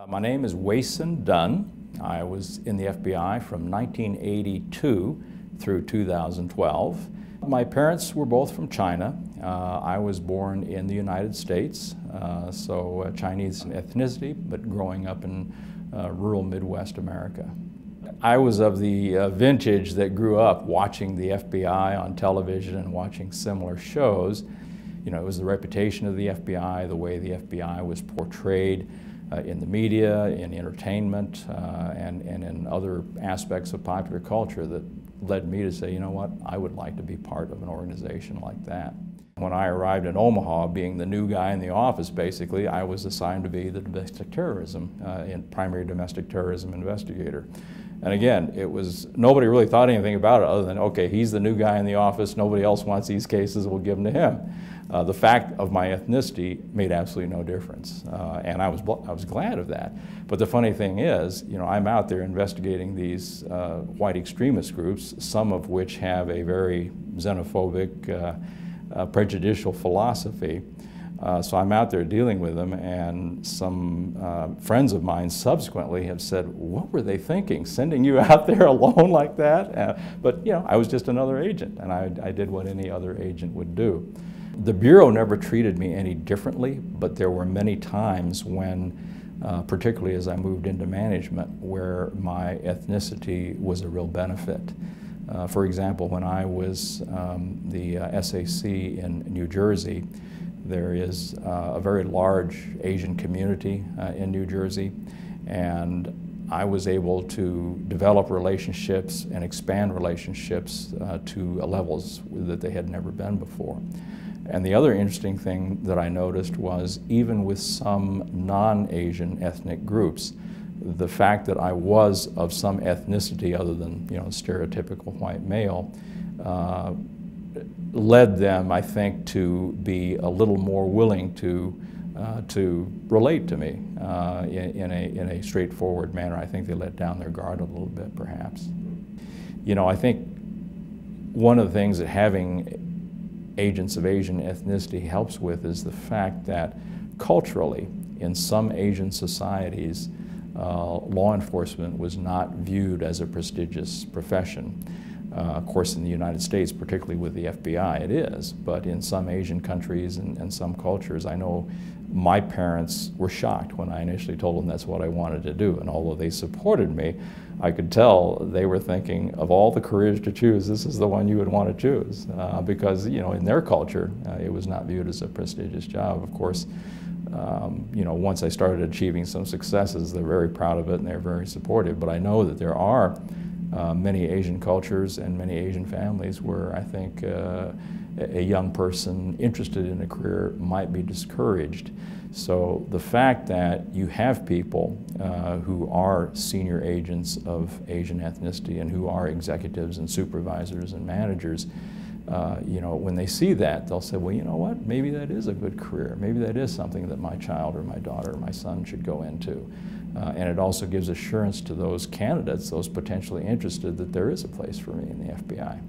My name is Weysan Dun. I was in the FBI from 1982 through 2012. My parents were both from China. I was born in the United States, so Chinese ethnicity, but growing up in rural Midwest America. I was of the vintage that grew up watching the FBI on television and watching similar shows. You know, it was the reputation of the FBI, the way the FBI was portrayed in the media, in entertainment, and in other aspects of popular culture that led me to say, you know what, I would like to be part of an organization like that. When I arrived in Omaha, being the new guy in the office, basically, I was assigned to be the domestic terrorism, primary domestic terrorism investigator. And again, nobody really thought anything about it other than, okay, he's the new guy in the office, nobody else wants these cases, we'll give them to him. The fact of my ethnicity made absolutely no difference, and I was glad of that. But the funny thing is, you know, I'm out there investigating these white extremist groups, some of which have a very xenophobic, prejudicial philosophy. So I'm out there dealing with them, and some friends of mine subsequently have said, what were they thinking, sending you out there alone like that? But, you know, I was just another agent, and I did what any other agent would do. The Bureau never treated me any differently, but there were many times when, particularly as I moved into management, where my ethnicity was a real benefit. For example, when I was the SAC in New Jersey, there is a very large Asian community in New Jersey, and I was able to develop relationships and expand relationships to levels that they had never been before. And the other interesting thing that I noticed was, even with some non-Asian ethnic groups, the fact that I was of some ethnicity other than, you know, stereotypical white male led them, I think, to be a little more willing to relate to me in a straightforward manner. I think they let down their guard a little bit, perhaps. You know, I think one of the things that having agents of Asian ethnicity helps with is the fact that culturally, in some Asian societies, law enforcement was not viewed as a prestigious profession. Of course, in the United States, particularly with the FBI, it is, but in some Asian countries and some cultures, I know my parents were shocked when I initially told them that's what I wanted to do, and although they supported me, I could tell they were thinking, of all the careers to choose, this is the one you would want to choose, because, you know, in their culture, it was not viewed as a prestigious job. Of course, you know, once I started achieving some successes, they're very proud of it and they're very supportive, but I know that there are many Asian cultures and many Asian families where I think a young person interested in a career might be discouraged. So the fact that you have people who are senior agents of Asian ethnicity and who are executives and supervisors and managers, you know, when they see that, they'll say, well, you know what, maybe that is a good career. Maybe that is something that my child or my daughter or my son should go into. And it also gives assurance to those candidates, those potentially interested, that there is a place for me in the FBI.